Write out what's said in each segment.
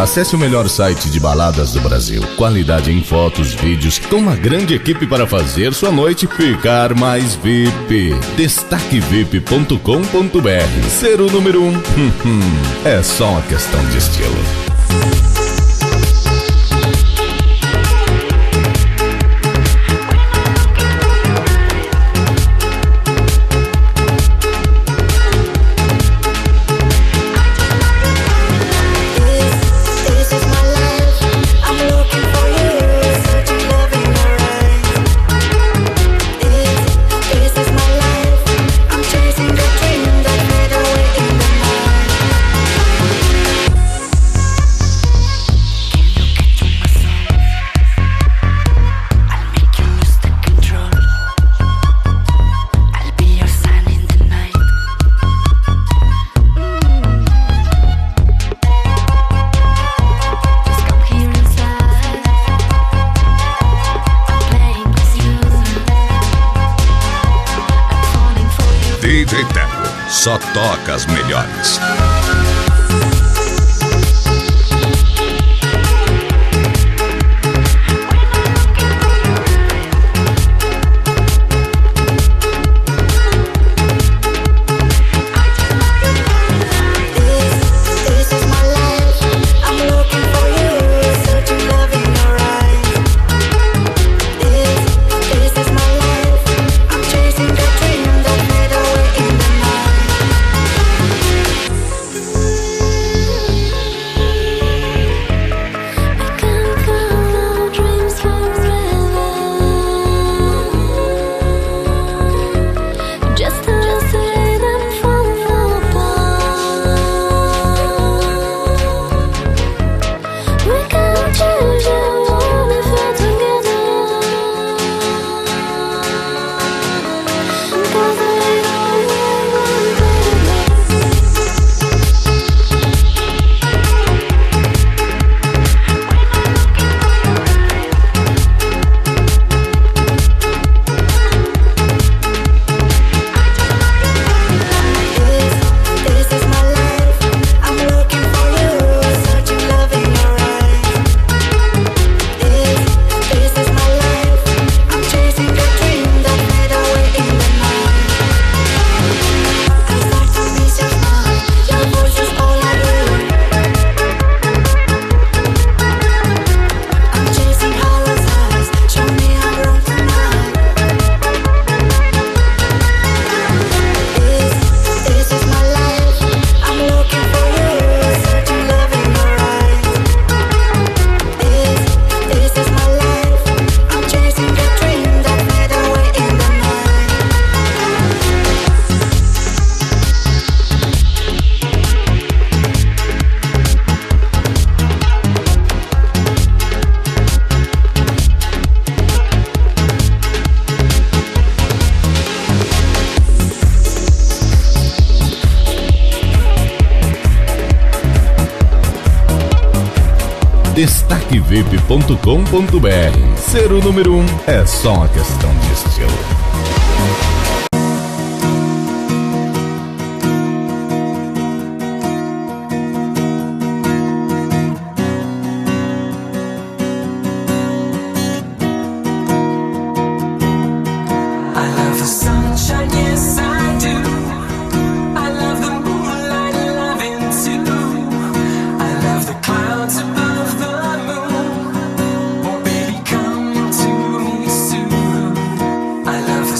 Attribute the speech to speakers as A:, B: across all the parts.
A: Acesse o melhor site de baladas do Brasil. Qualidade em fotos, vídeos, com uma grande equipe para fazer sua noite ficar mais VIP. Destaquevip.com.br. Ser o número 1 é só uma questão de estilo.
B: DJ Teco só toca as melhores.
A: Destaquevip.com.br. Ser o número 1 é só uma questão de estilo.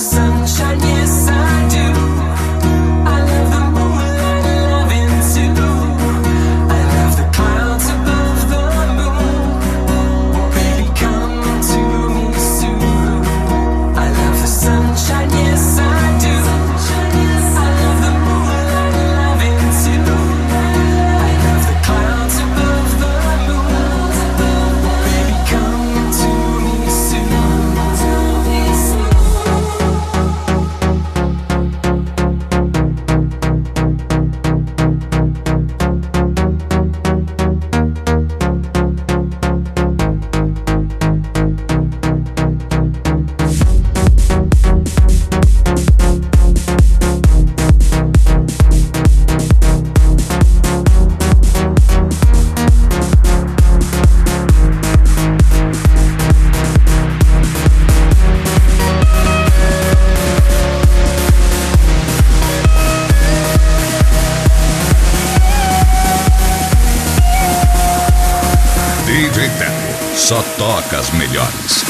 C: Sunshine.
B: DJ Teco só toca as melhores.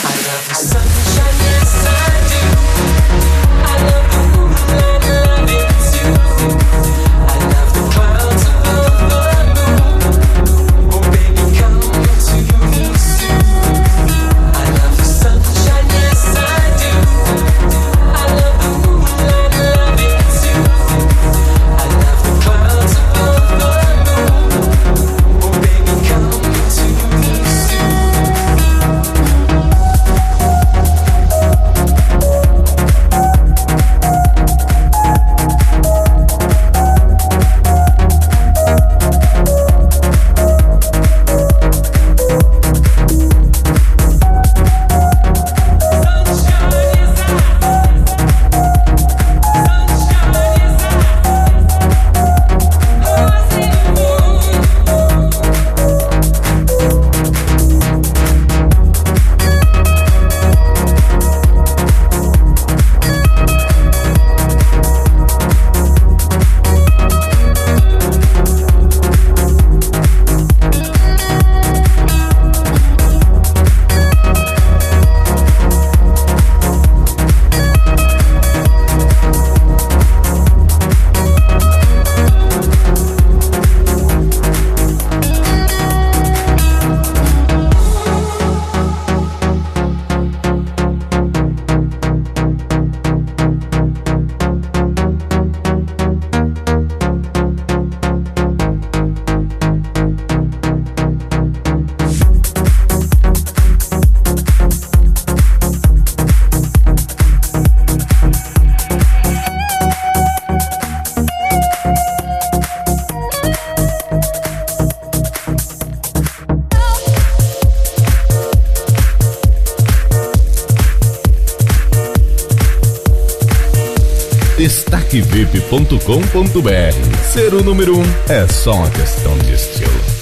A: DestaqueVip.com.br. Ser o número 1 é só uma questão de estilo.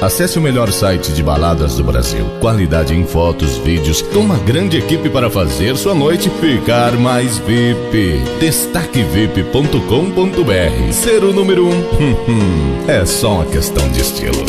A: Acesse o melhor site de baladas do Brasil. Qualidade em fotos, vídeos, com uma grande equipe para fazer sua noite ficar mais VIP. DestaqueVip.com.br. Ser o número 1 é só uma questão de estilo.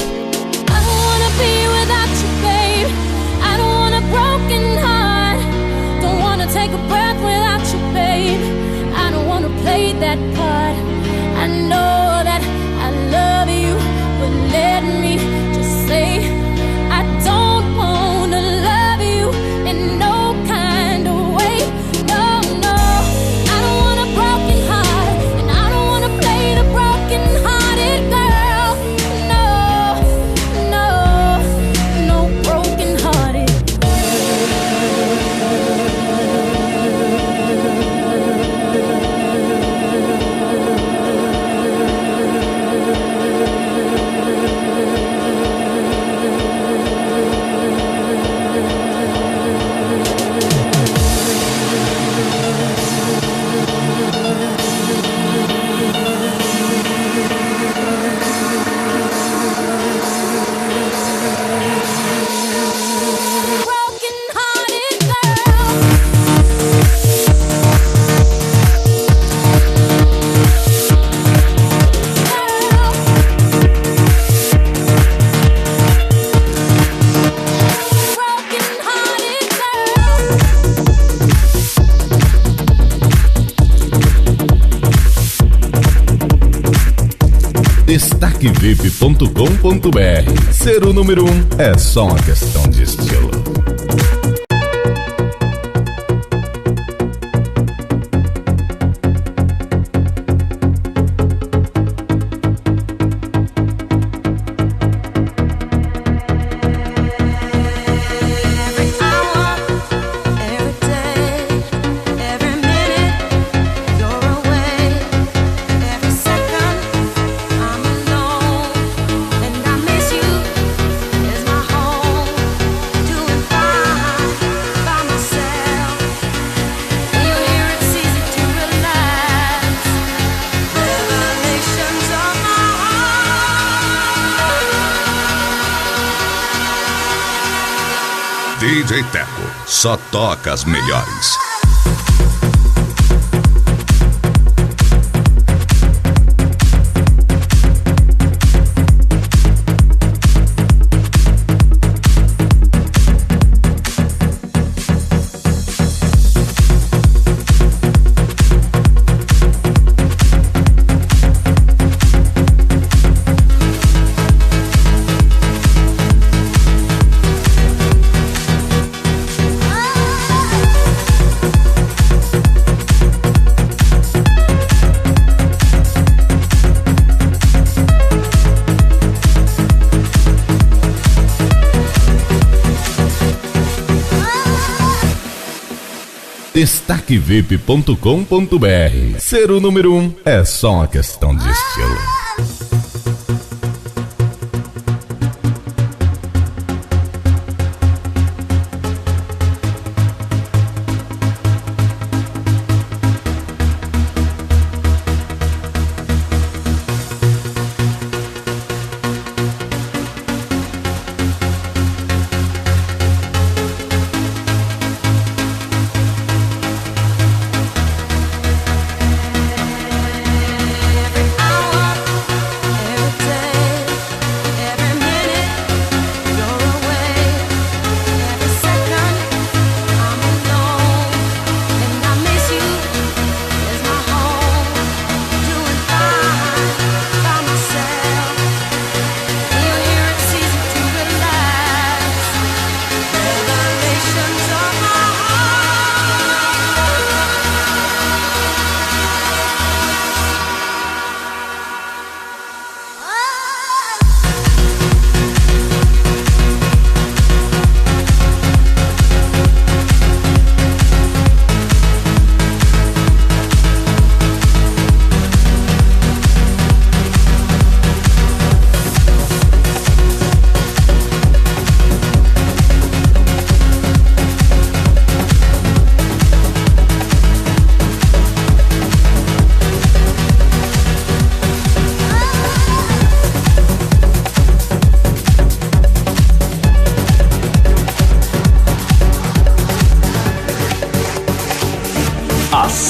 A: Destaquevip.com.br. Ser o número 1 é só uma questão de estilo.
B: DJ Teco, só toca as melhores.
A: Destaquevip.com.br. Ser o número 1 é só uma questão de estilo.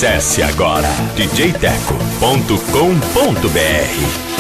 B: Acesse agora djteco.com.br.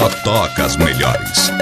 B: só toca as melhores.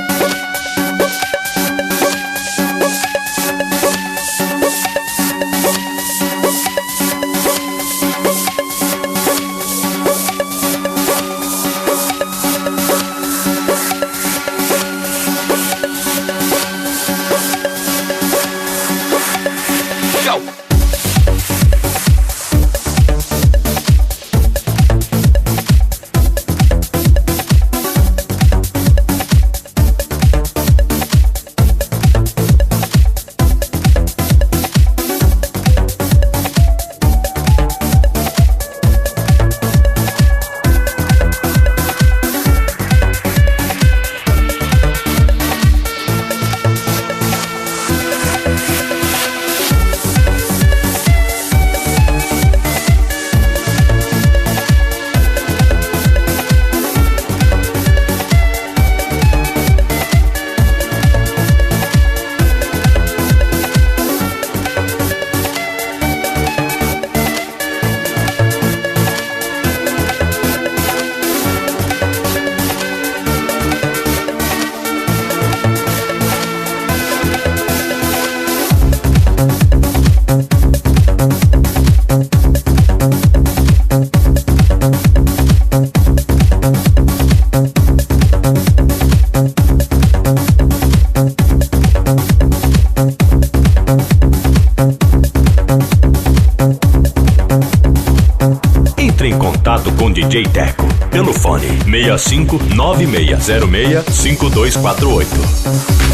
C: Entre em contato com DJ Teco pelo fone 6596065248.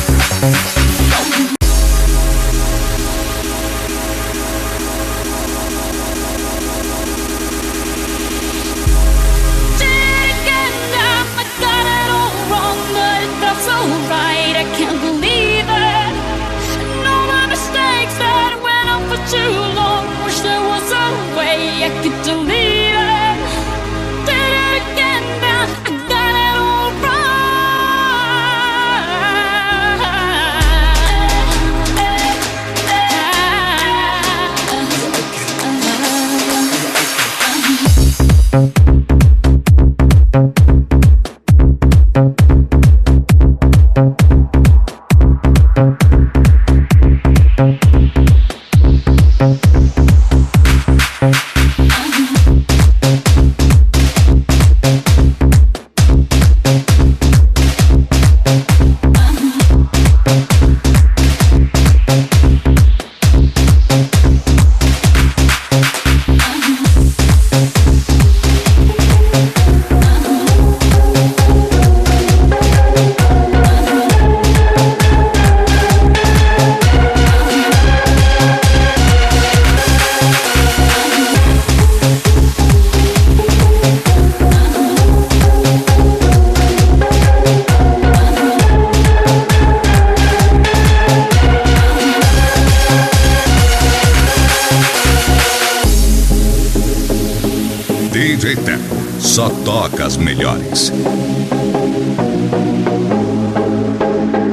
B: DJ Teco só toca as melhores.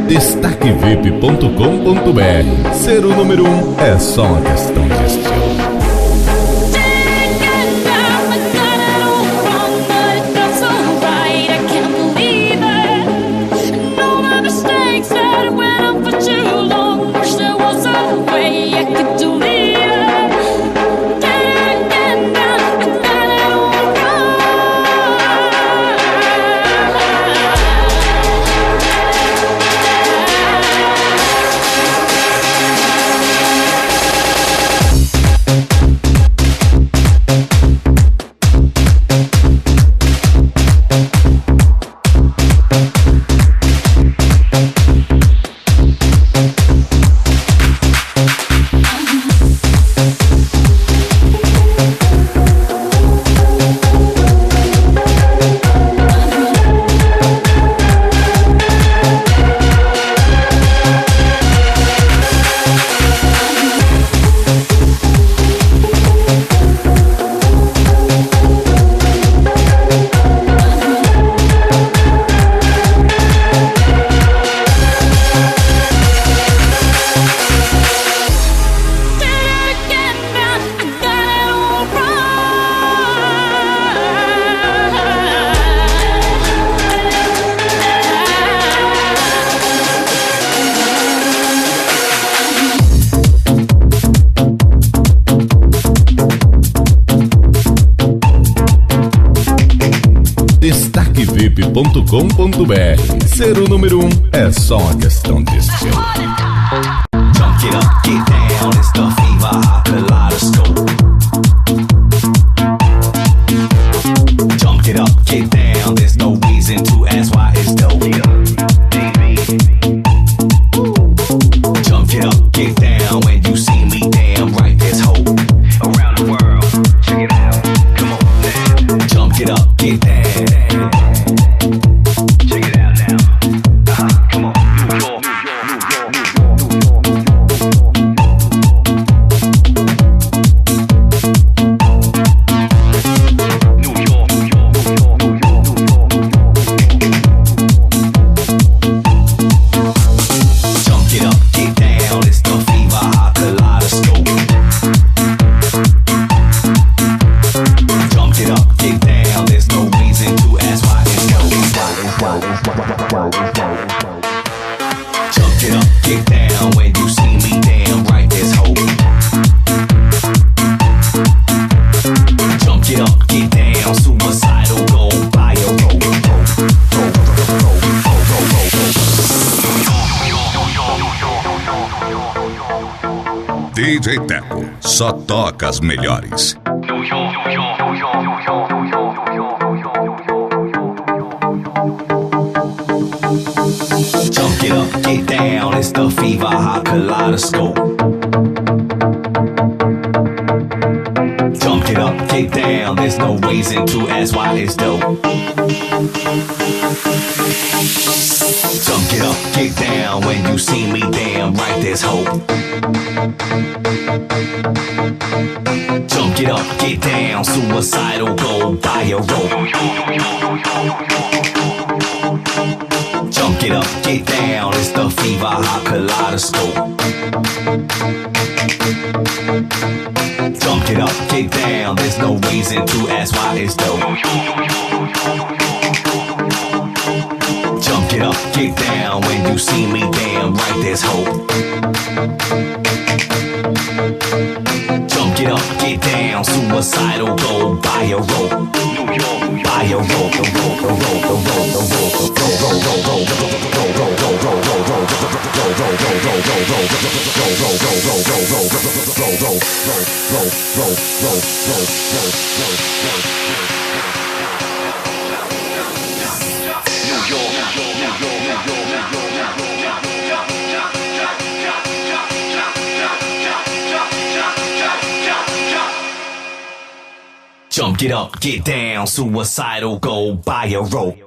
A: DestaqueVip.com.br. Ser o número 1 é só uma questão de estilo. destaquevip.com.br. Ser o número 1 é só uma questão de estilo.
D: Jump it up, get down, it's the fever, kaleidoscope. Jump it up, get down, there's no reason to ask why it's dope. Jump it up, get down, when you see me, damn right, there's hope. Around the world, check it out, come on now. Jump it up, get down, check it out now. Come on, New York,
B: DJ Teco, só toca as melhores.
D: Jump it up, get down, it's the fever, hot kaleidoscope. Jump it up, get down, there's no reason to ask why it's dope. Jump it up, get down, when you see me, damn right, there's hope. Jump it up, get down, suicidal, go buy a rope. Jump it up, get down, it's the fever, hot kaleidoscope. Jump it up, get down, there's no reason to ask why it's dope. Jump it up, get down, when you see me, damn right, there's hope. Jump it up, get down, suicidal, go buy a rope. Buy a rope, a rope, a rope, a rope, a rope, Jump it up, get down, suicidal, go buy a rope.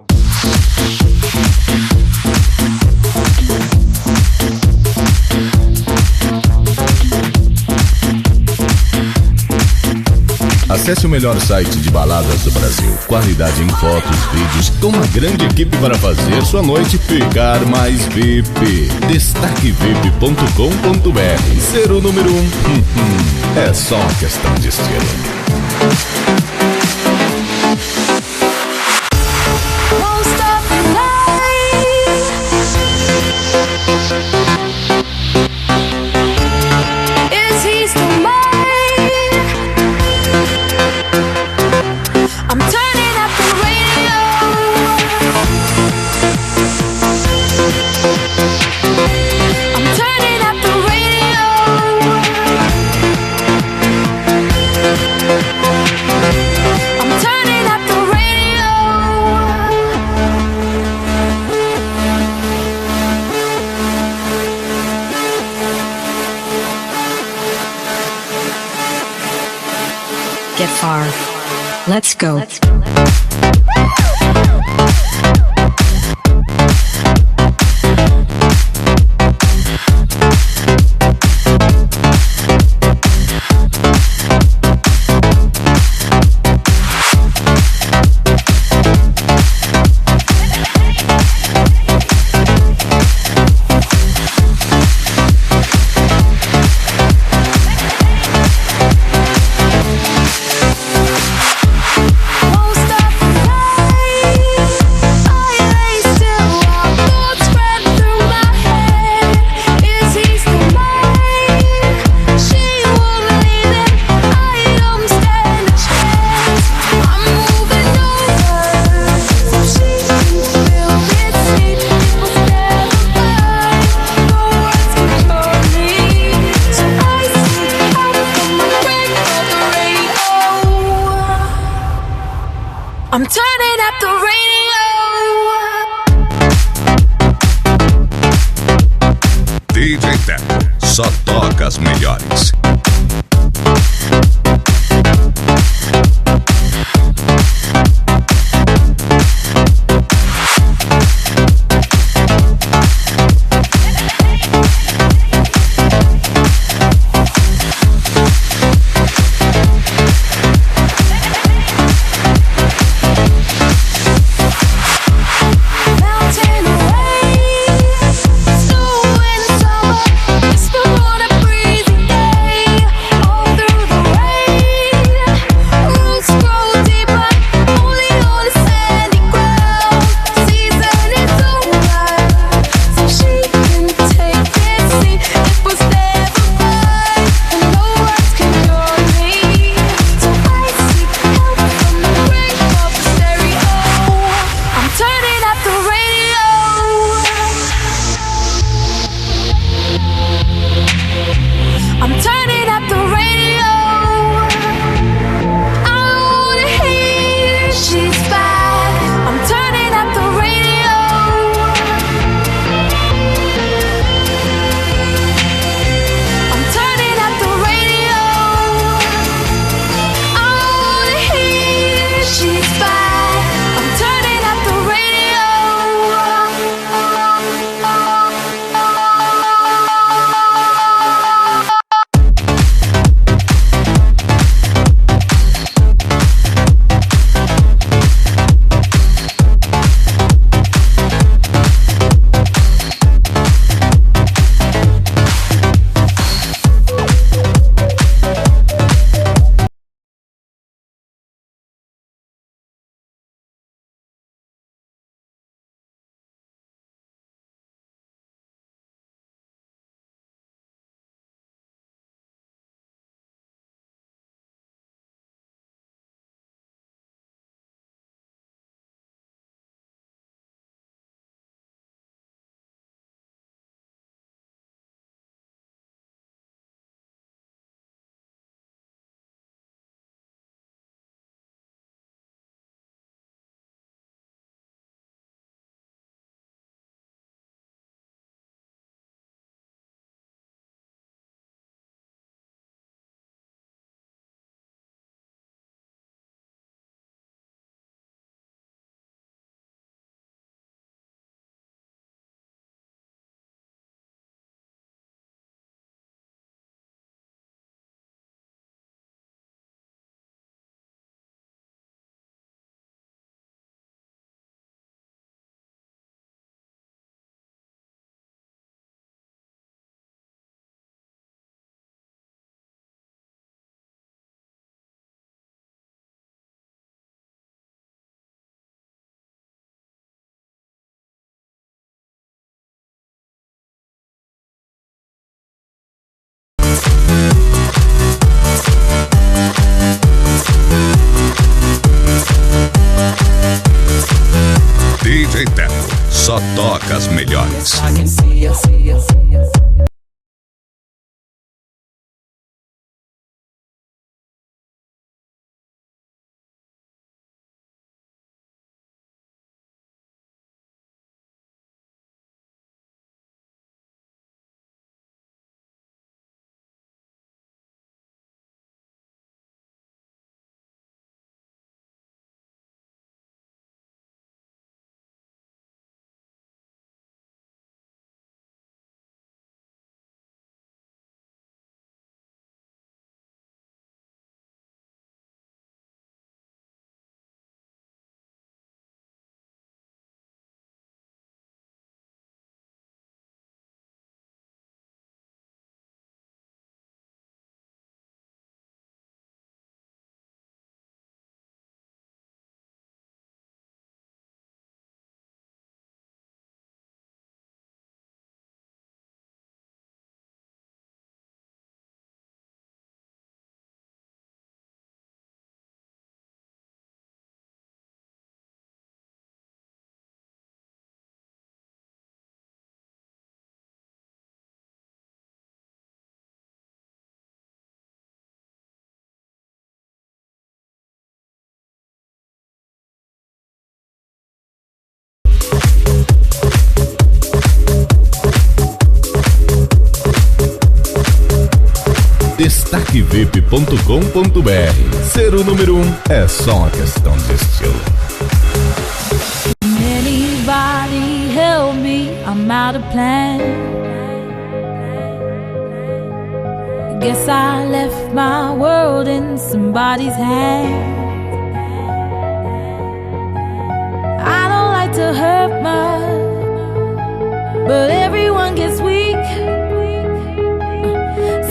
A: Acesse o melhor site de baladas do Brasil. Qualidade em fotos, vídeos, com uma grande equipe para fazer sua noite ficar mais VIP. Destaquevip.com.br. Ser o número 1 é só uma questão de estilo.
E: Get far. Let's go.
F: I'm turning up the radio.
B: DJ Teco, só toca as melhores. DJ Teco, só toca as melhores.
A: destaquevip.com.br. Ser o número 1 é só uma questão de estilo.
F: Anybody help me? I'm out of plan. Guess I left my world in somebody's hands. I don't like to hurt much, but everyone gets weak.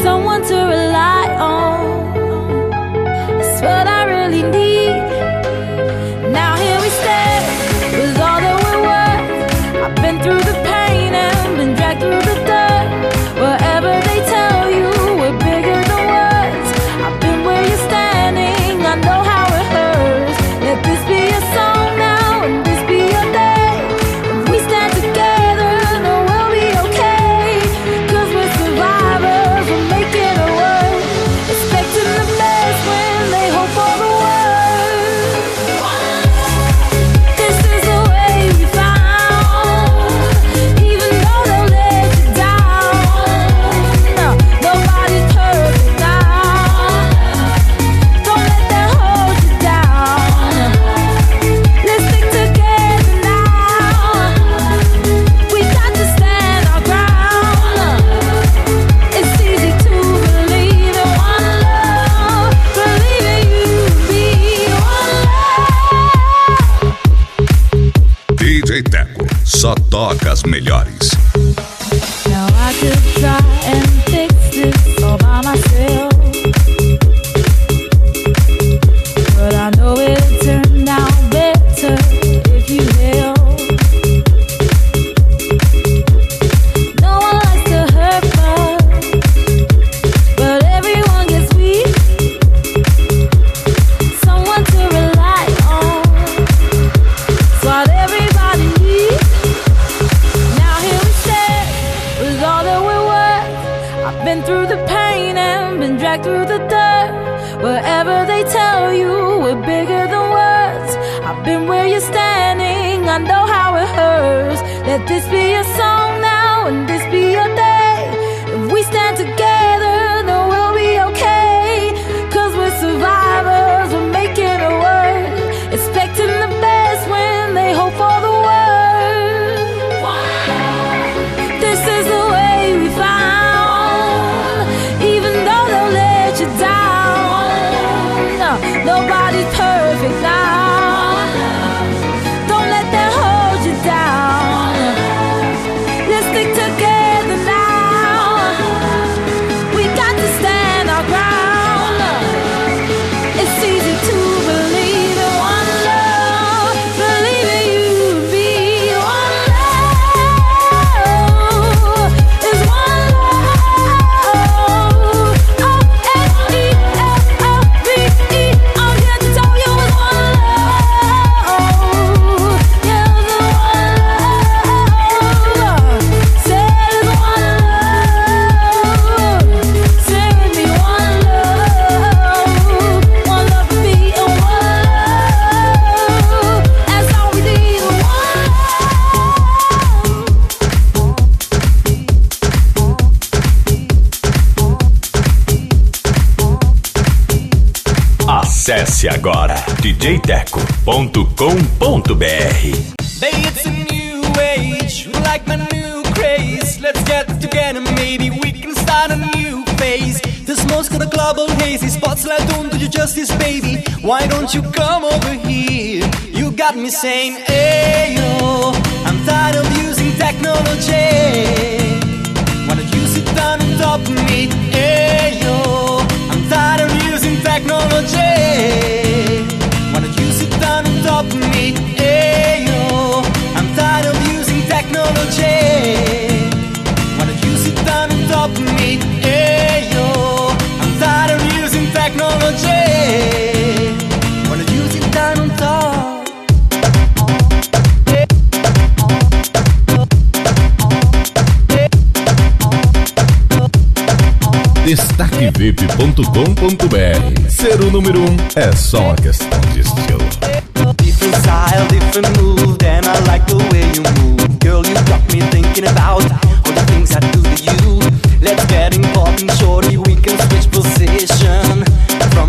F: Someone to rely on, that's what I really need. Now here we stand, with all that we're worth. I've been through the pain and been dragged through the dirt. Whatever they tell you, we're bigger than words. I've been where you're standing, I know how it hurts. Let this be a song now, and this be your day. If we stand together, then we'll be okay. 'Cause we're survivors, we're making it work. Expecting the best when they hope for the worst. This is the way we found. Even though they'll let you down, no, nobody's perfect now. Don't let that hold you down. Let's stick together now. We got to stand our ground. It's easy to believe in one love, believe in you and me, one love.
B: DJ Teco, só toca as melhores.
F: Now I could try and fix this all by myself, but I know it'll turn out better if you help. No one likes to hurt much, but everyone gets weak. Someone to rely on, it's what everybody needs. Now here we stand, with all that we're worth. I've been through the pain and been dragged through the dirt. Whatever they tell you, we're bigger than words. I've been where you're standing, I know how it hurts. Let this be a song now, and this be your day. If we stand together, then we'll be okay. 'Cause we're survivors, we're making it work. Expecting the best when they hope for the worst. This is the way we found. Even though they'll let you down, no, nobody's perfect now. Don't let that hold you down. Let's stick together now. We got to stand our ground. It's easy to believe in one love, believe in you and me. One love is one love. O-N-E-L-O-V-E. I'm here to tell you it's one love. Yeah, it's one love. Say it's one love. Say with me, one love. One love for me and one love. That's all we need, one
C: Acesse agora djteco.com.br.
G: Baby, it's a new age, like my new craze. Let's get together, maybe we can start a new phase. The smoke's got a global hazy, spotlight don't do you justice, baby. Why don't you come over here? You got me saying, hey yo, I'm tired of using technology. Why don't you sit down on top of me? Hey yo, I'm tired of using technology. Why don't you sit down on top of me? Hey yo, I'm tired of using technology. Why don't you sit down on top of me? Hey yo, I'm tired of using technology. Why don't you sit down on top?
A: destaquevip.com.br. Ser o número 1 é só uma questão de estilo.
G: Different style, different move, and I like the way you move. Girl, you got me thinking about all the things I do to you. Let's get important, shorty, we can switch positions.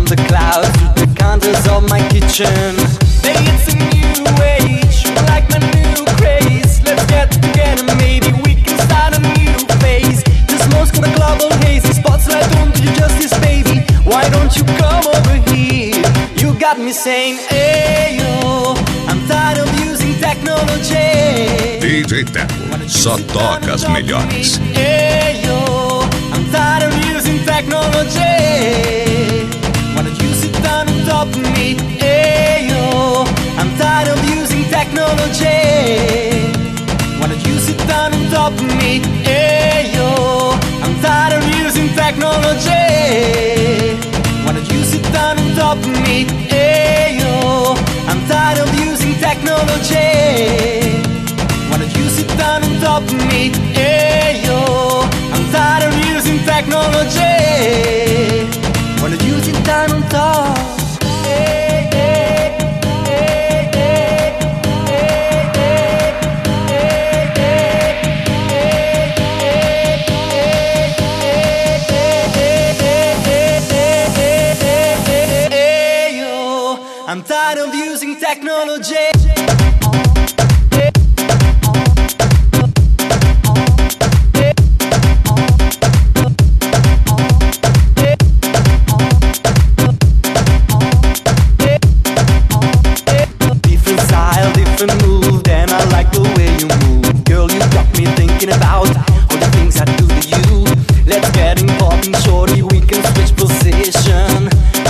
G: From the clouds to the counters of my kitchen. Hey, it's a new age, like my new craze. Let's get together, maybe we can start a new phase. The smoke's got a global haze, the spotlight don't do you justice, baby. Why don't you come over here? You got me saying, hey yo, I'm tired of using technology.
B: DJ Teco, só toca as melhores.
G: Hey yo, I'm tired of using technology. Why don't you sit down on top of me? Hey yo, I'm tired of using technology. Why don't you sit down on top of me? Hey yo, I'm tired of using technology. Why don't you sit down on top of me? Hey yo, I'm tired of using technology. Why don't you sit down on top of me? Hey yo, I'm tired of using technology. Why don't you sit down on top? Hey, hey, hey, hey, hey, yo, I'm tired of using technology. Move, and I like the way you move. Girl, you got me thinking about all the things I do to you. Let's get important, shorty, we can switch position.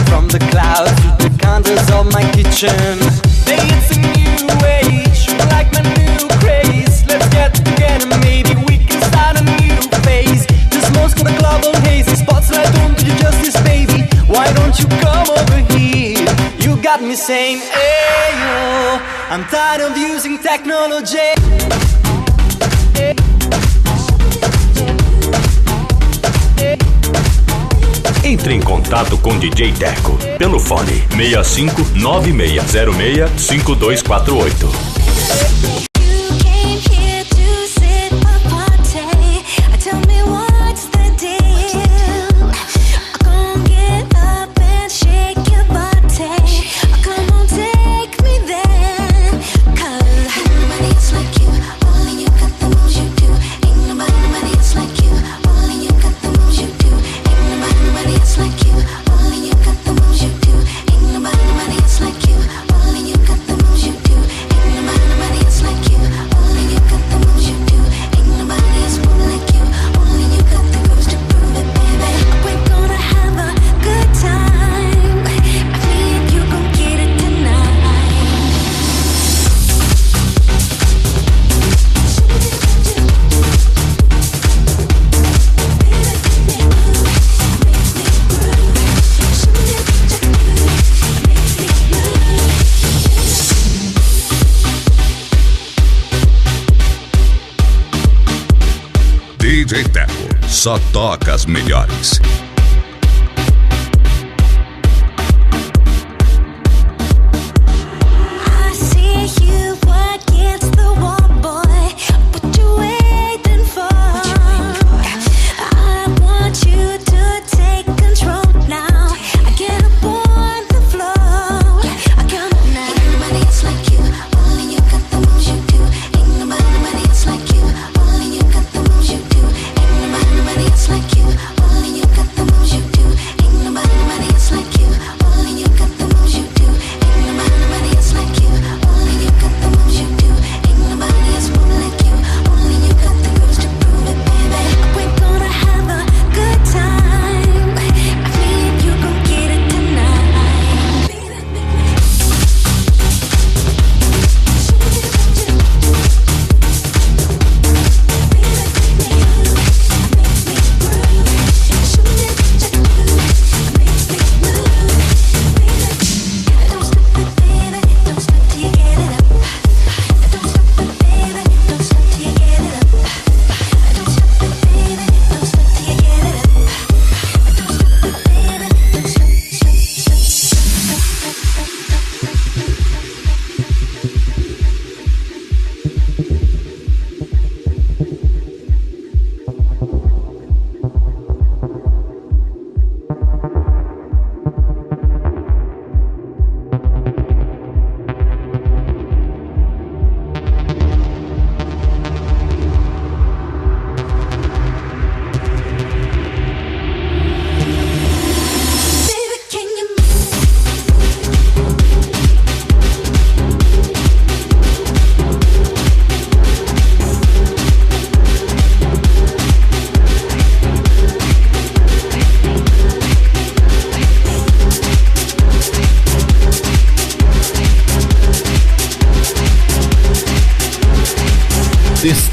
G: From the clouds to the counters of my kitchen. Hey, it's a new age, like my new craze. Let's get together, maybe we can start a new phase. The smoke's got a global haze, the spotlight don't do you justice, baby. Why don't you come over here? You got me saying, hey yo, I'm tired of using technology.
C: Entre em contato com DJ Teco pelo fone 6596065248.
B: DJ Teco, só toca as melhores.
F: Like you, only you got the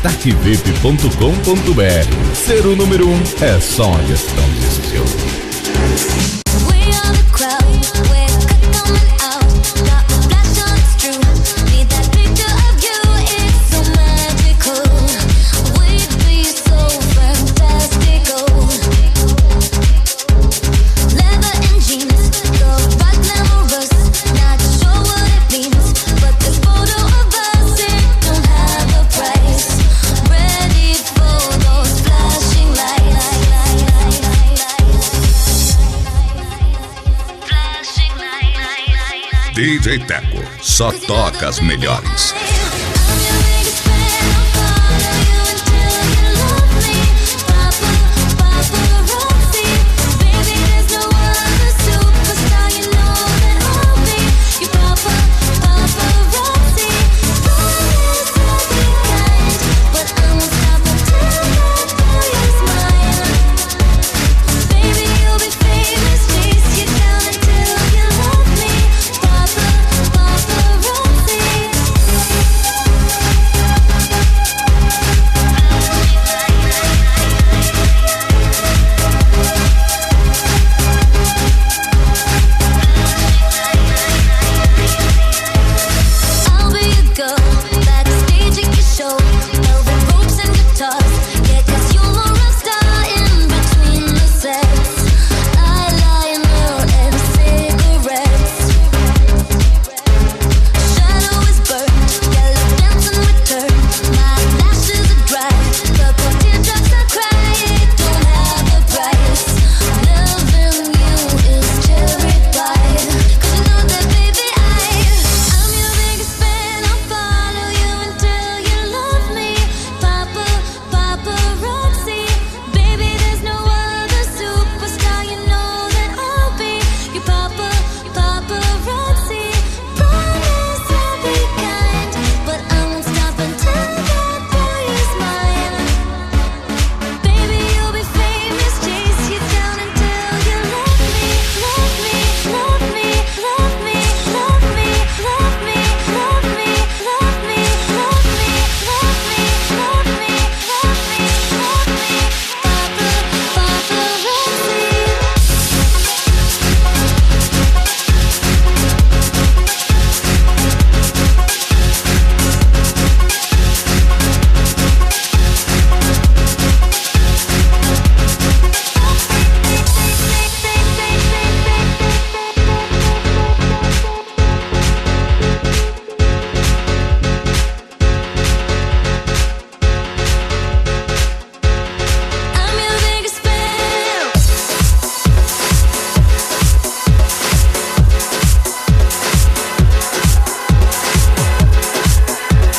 A: destaquevip.com.br. Ser o número 1 é só uma questão de estilo.
B: DJ Teco, só toca as melhores.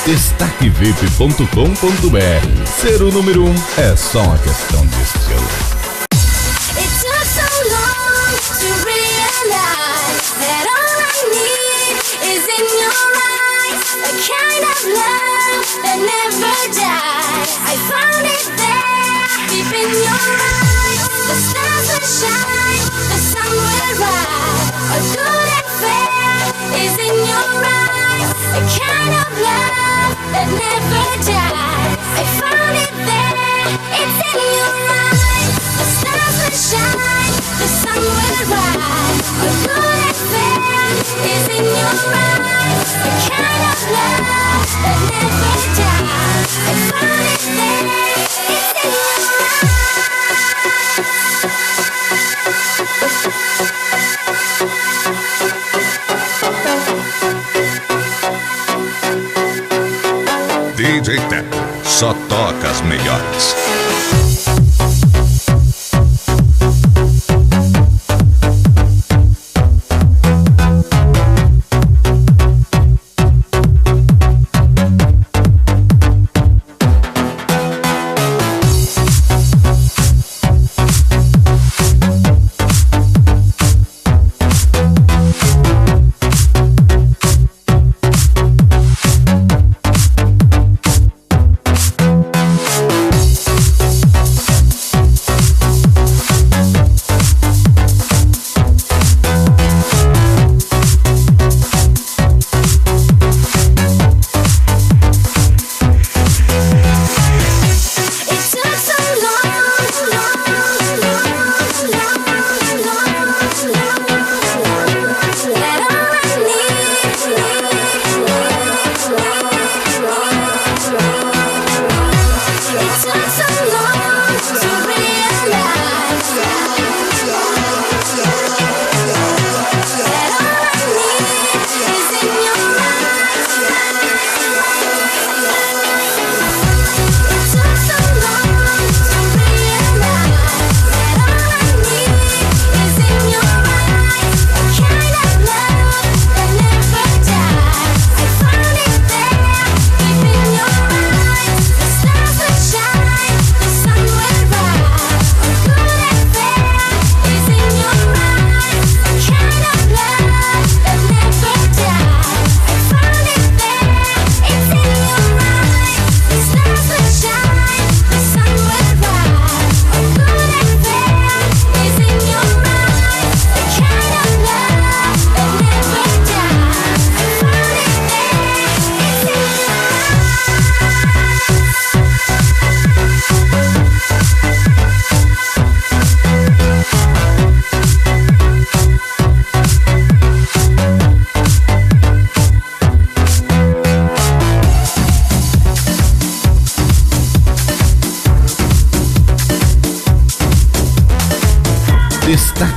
B: destaquevip.com.br. Ser o número 1 é só uma questão de estilo.
F: That never dies. I found it there. It's in your eyes. The stars will shine. The sun will rise. A good affair is in your eyes. The kind of love that never dies. I found it there. It's in your
B: DJ Teco, só toca as melhores.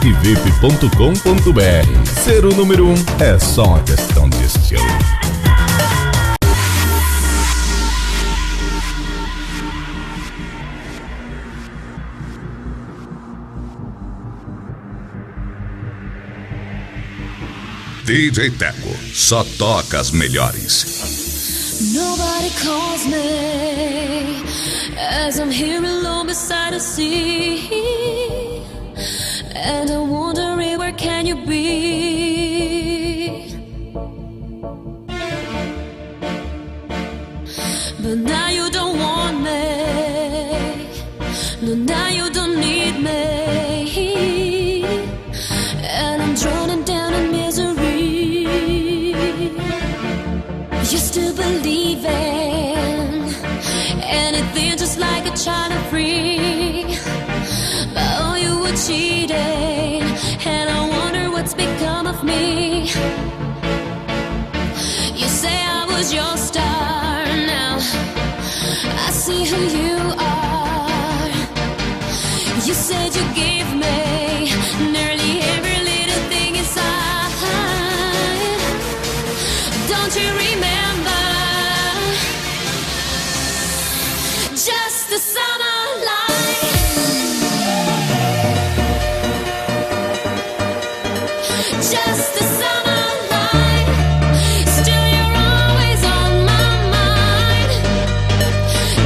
A: destaquevip.com.br. Ser o número 1 é só uma questão de estilo.
B: DJ Teco, só toca as melhores.
F: Nobody calls me as I'm here alone beside the sea, and I'm wondering where can you be? But now you don't want me, no, now you don't need me, and I'm drowning down in misery. You still believe in anything, just like a child of free. But oh, you were cheating, and I wonder what's become of me. You say I was your star, now I see who you are. You said you gave me nearly every little thing inside. Don't you remember? Just the summer light, just the summer light. Still you're always on my mind.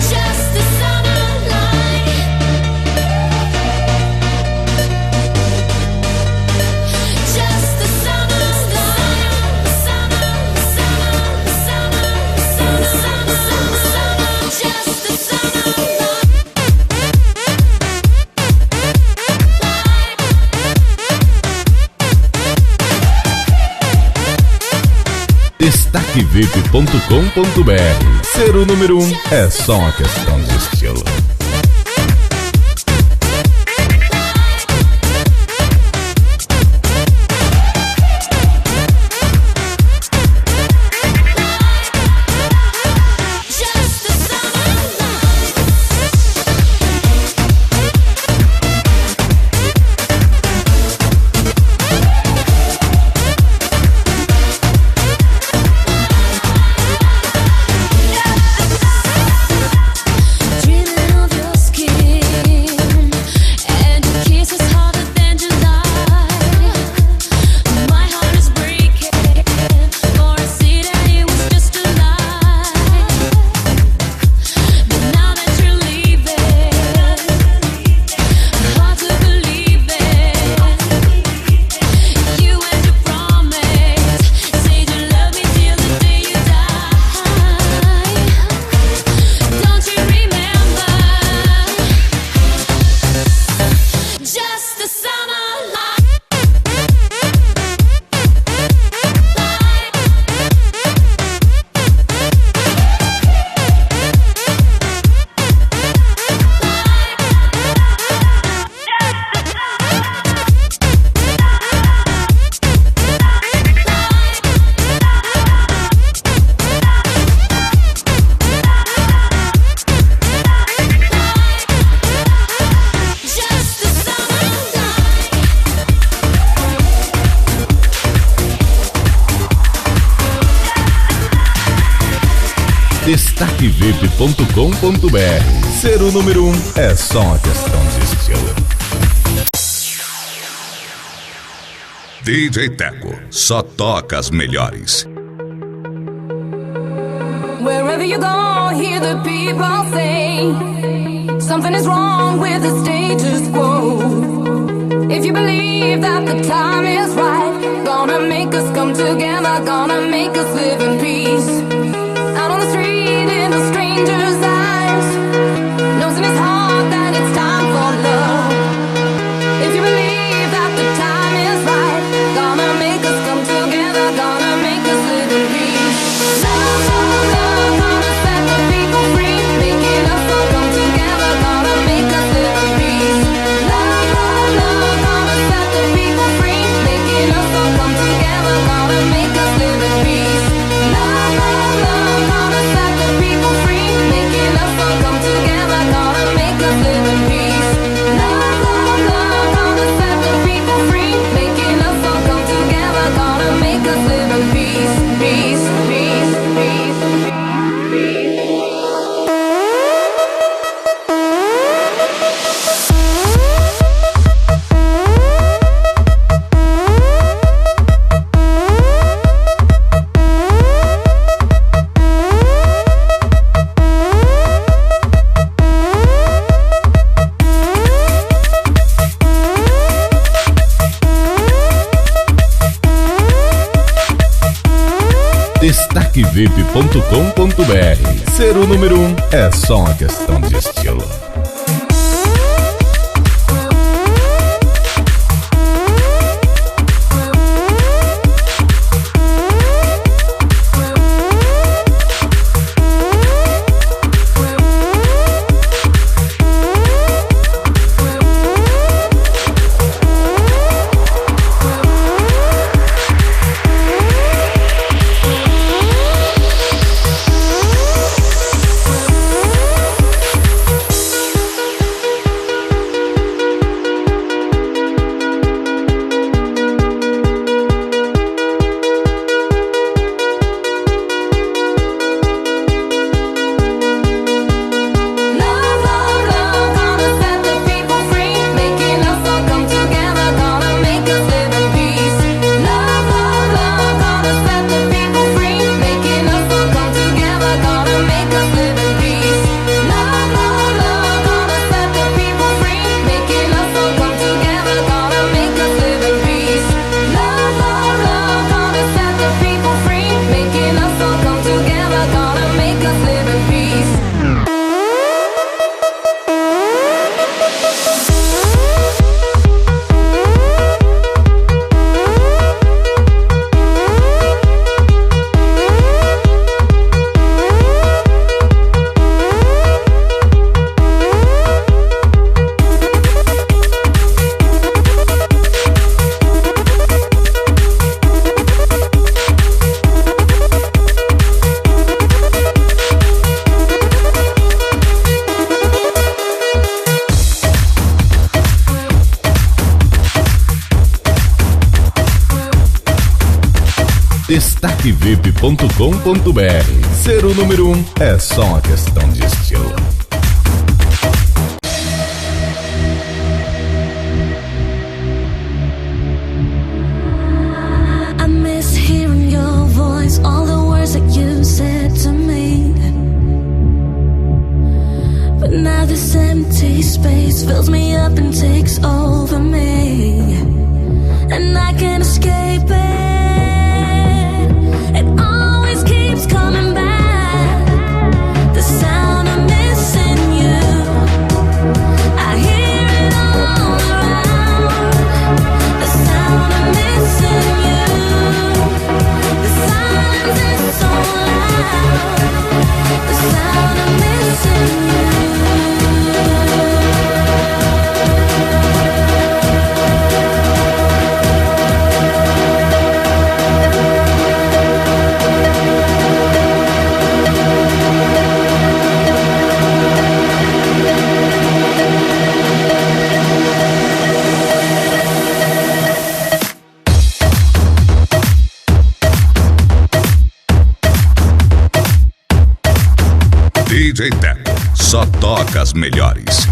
F: Just the summer light, just the summer light. Summer, summer, summer, summer, summer, summer, summer. Just the summer light.
A: destaquevip.com.br. Ser o número 1 é só uma questão de estilo.
F: Just the summer light. Dreaming of your skin, and your kiss is harder than July. My heart is breaking, for I see that it was just a lie. But now that you're leaving, hard to believe it. You and your promise, said you love me till the day you die. Don't you remember? Just the summer light. Just the summer light.
A: destaquevip.com.br. Ser o número 1 é só uma questão de estilo.
B: DJ Teco, só toca as melhores.
F: Wherever you go, hear the people say something is wrong with the status quo. If you believe that the time is right, gonna make us come together, gonna make us live in peace. Out on the street, in a stranger's eyes, knows in his heart that it's time for love. If you believe that the time is right, gonna make us come together, gonna make us live in peace. Love, love, love, gonna set the people free, making us all come together, gonna make us live in peace. Love, love, love, gonna set the people free, making us all come together, gonna make us live in peace.
A: destaquevip.com.br. Ser o número 1 é só uma questão de estilo. destaquevip.com.br. Ser o número 1 é só uma questão de estilo.
F: I miss hearing your voice, all the words that you said to me. But now this empty space fills me up and takes over me, and I can't escape it. It always keeps coming back. The sound of missing you, I hear it all around. The sound of missing you, the silence is so loud. The sound of missing you.
B: DJ Teco, só toca as melhores.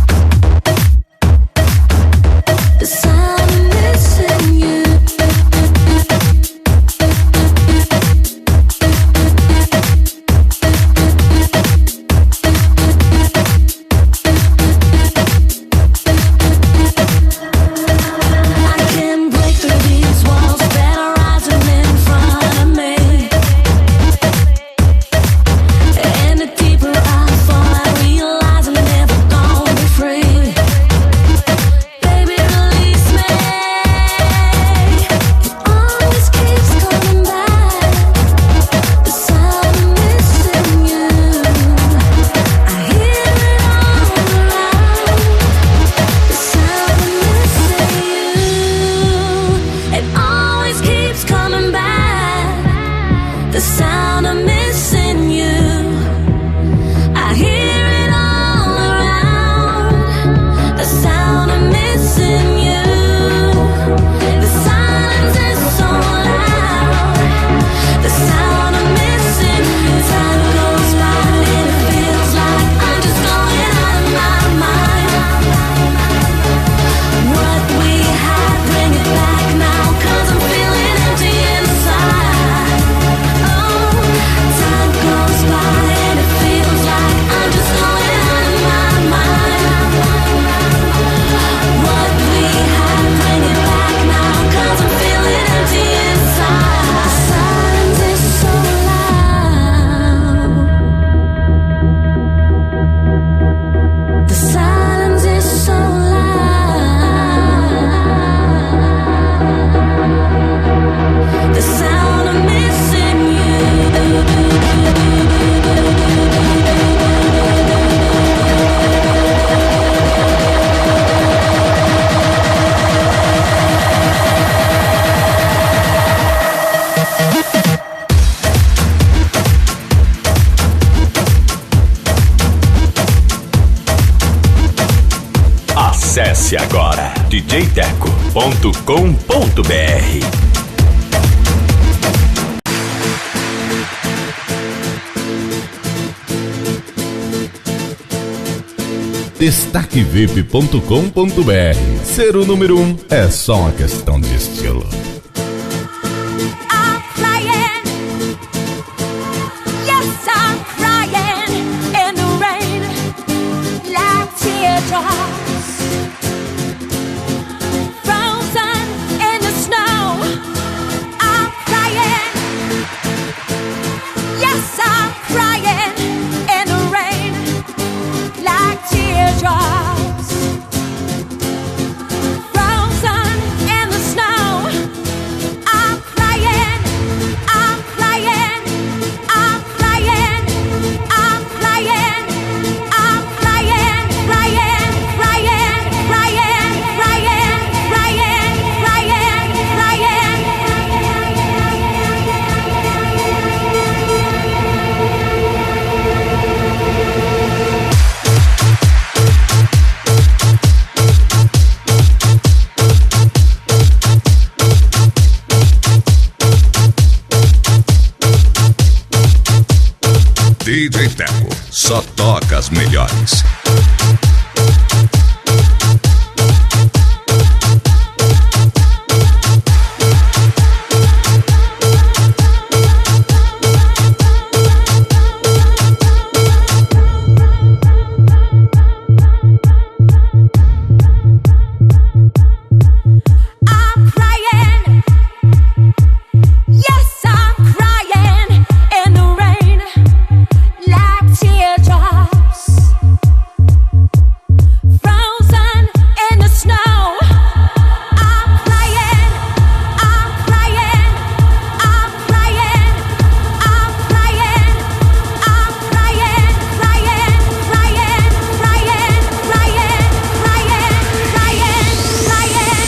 F: The sound of missing you. I can't break through these walls that are rising in front of me. And the deeper I fall, I realize I'm never gonna be free.
C: Acesse agora djteco.com.br.
A: Destaquevip.com.br. Ser o número 1 é só uma questão de estilo.
F: I'm flying, yes I'm crying in the rain like teardrops, frozen in the snow. I'm crying, yes I'm crying in the rain like teardrops, frozen in the snow. I'm flying, I'm flying, I'm flying, I'm flying, I'm flying, flying, flying, flying, flying, flying, flying, flying.
B: DJ Teco, só toca as melhores.
F: I'm crying, yes I'm crying in the rain like teardrops, frozen in the snow. I'm flying, I'm flying, I'm flying, I'm flying, I'm flying, flying, flying, flying, flying, flying, flying, flying.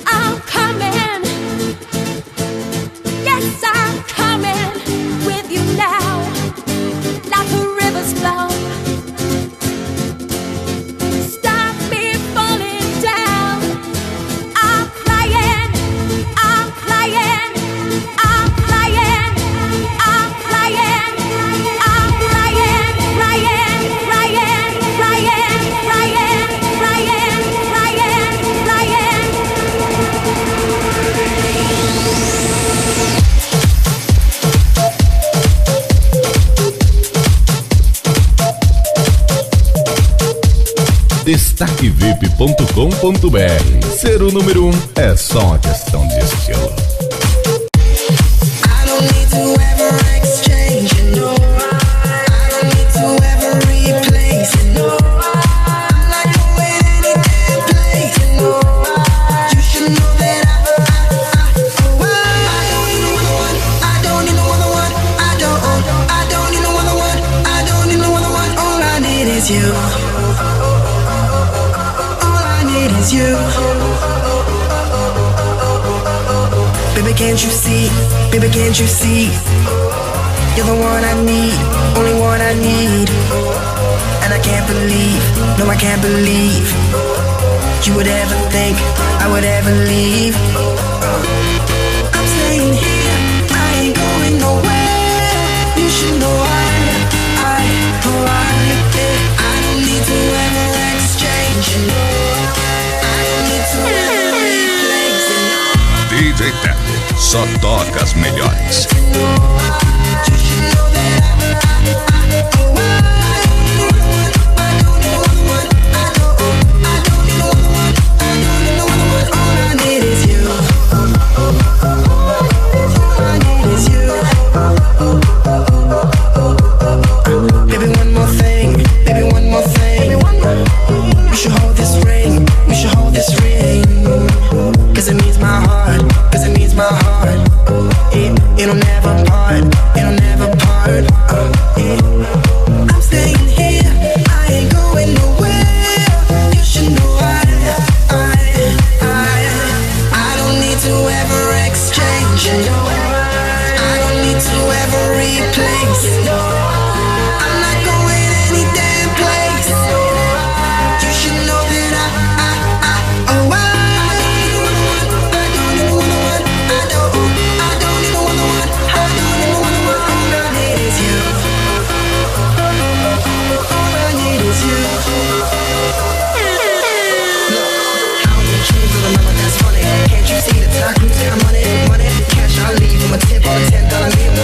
F: I'm coming, yes I'm coming with you now, like the rivers flow. Stop me falling down. I'm flying, I'm flying, I'm flying, I'm flying, I'm flying, flying, flying, flying, flying, flying, flying, flying.
A: Destaquevip.com.br. Ser o número 1 é só uma questão de estilo.
H: I don't need to ever exchange, you know. I don't need to ever replace, you know. I'm not going any damn place, you know. You should know that I don't need no other one. I don't need no other one. I don't need no other one. All I need is you. All I need is you. Baby, can't you see? Baby, can't you see? You're the one I need, only one I need. And I can't believe, no I can't believe you would ever think I would ever leave. I'm staying here, I ain't going nowhere. You should know I don't need to ever exchange, you know. I don't need to ever replace, you know.
B: Só toca as melhores.
H: It'll never part, it'll never part. I'm staying here, I ain't going nowhere. You should know I don't need to ever exchange. I don't need to ever replace. I'm not going any damn place. You should know that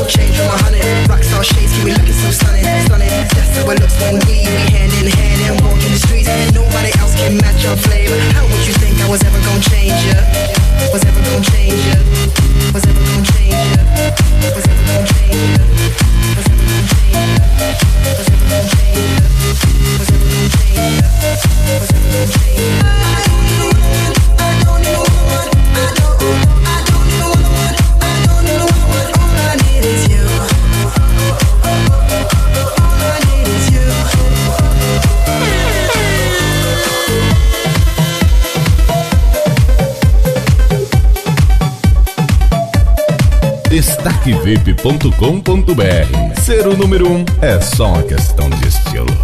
H: change from 100. Rockstar shades, keep me looking so stunning, stunning. That's how it looks when we hand in hand and walk in the streets. And nobody else can match your flavor. How would you think I was ever gonna change ya? Was ever gonna change ya? Was ever gonna change ya? Was ever gonna change ya? Was ever gonna change ya? Was ever gonna change ya? Was ever gonna change ya? Was ever gonna change ya? I don't know what I don't know what I don't know what I don't know what all I need is you. All I need is you.
A: Destaquevip.com.br. Ser o número 1 é só uma questão de estilo.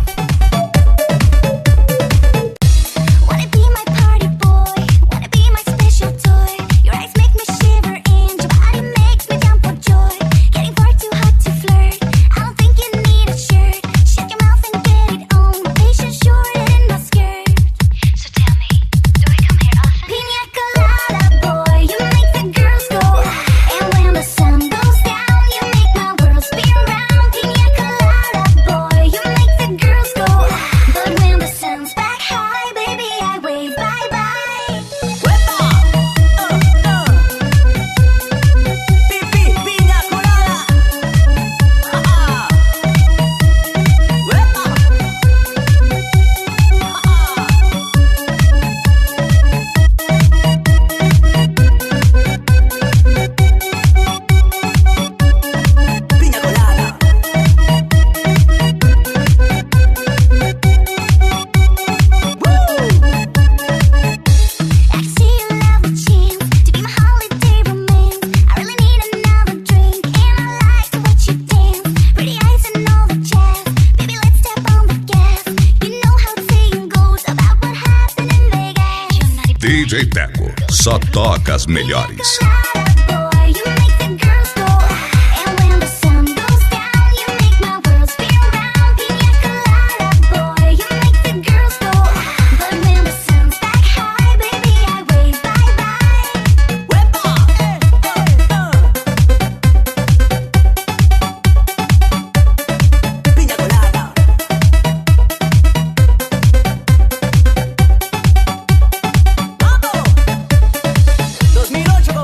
B: DJ Teco, só toca as melhores.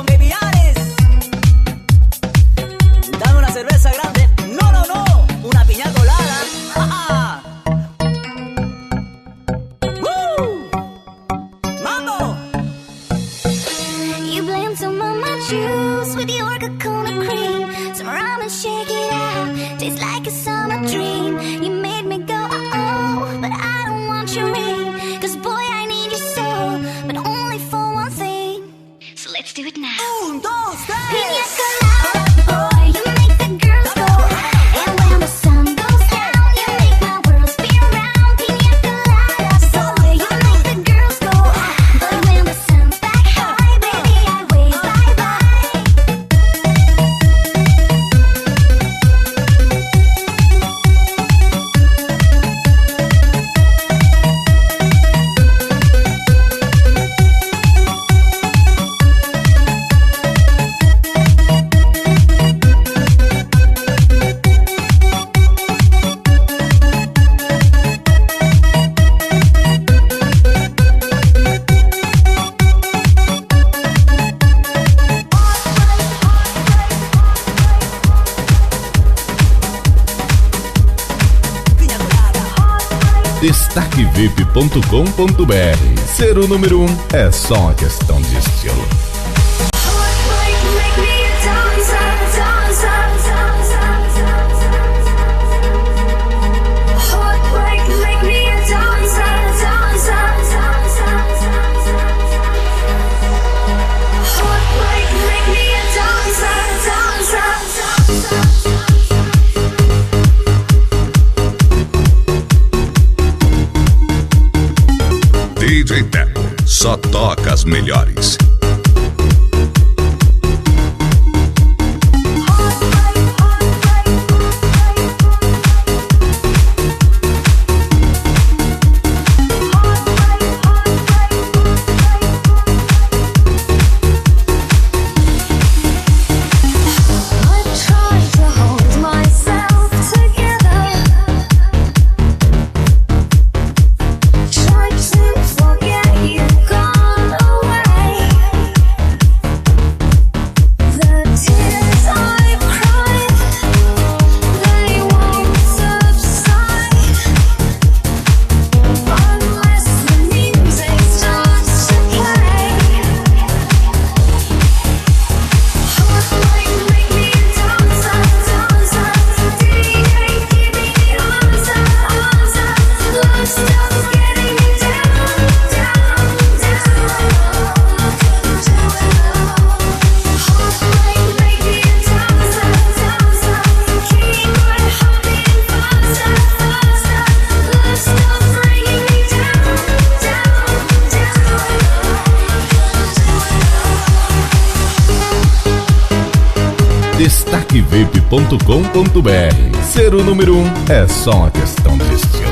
G: Baby,
A: destaquevip.com.br. Ser o número 1 é só uma questão de estilo.
B: DJ Teco, só toca as melhores.
A: destaquevip.com.br. Ser o número 1 é só uma questão de estilo.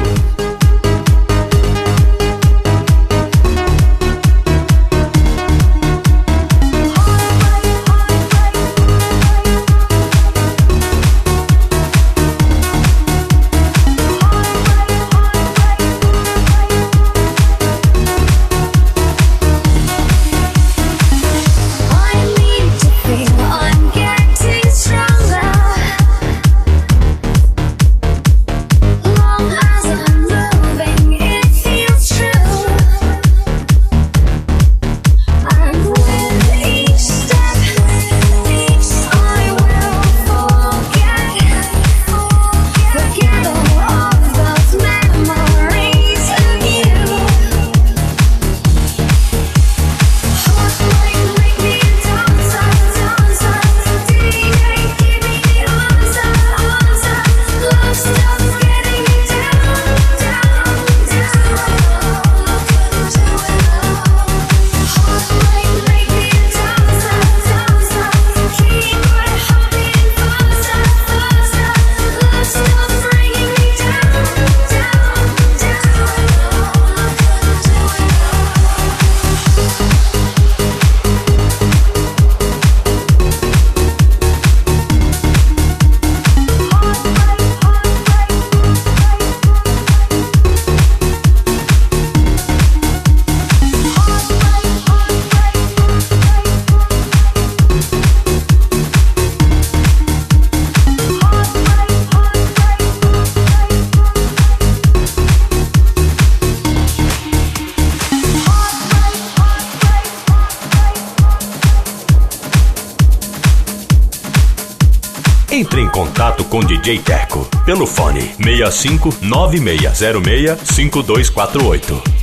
C: Entre em contato com DJ Teco pelo fone 65 9606 5248.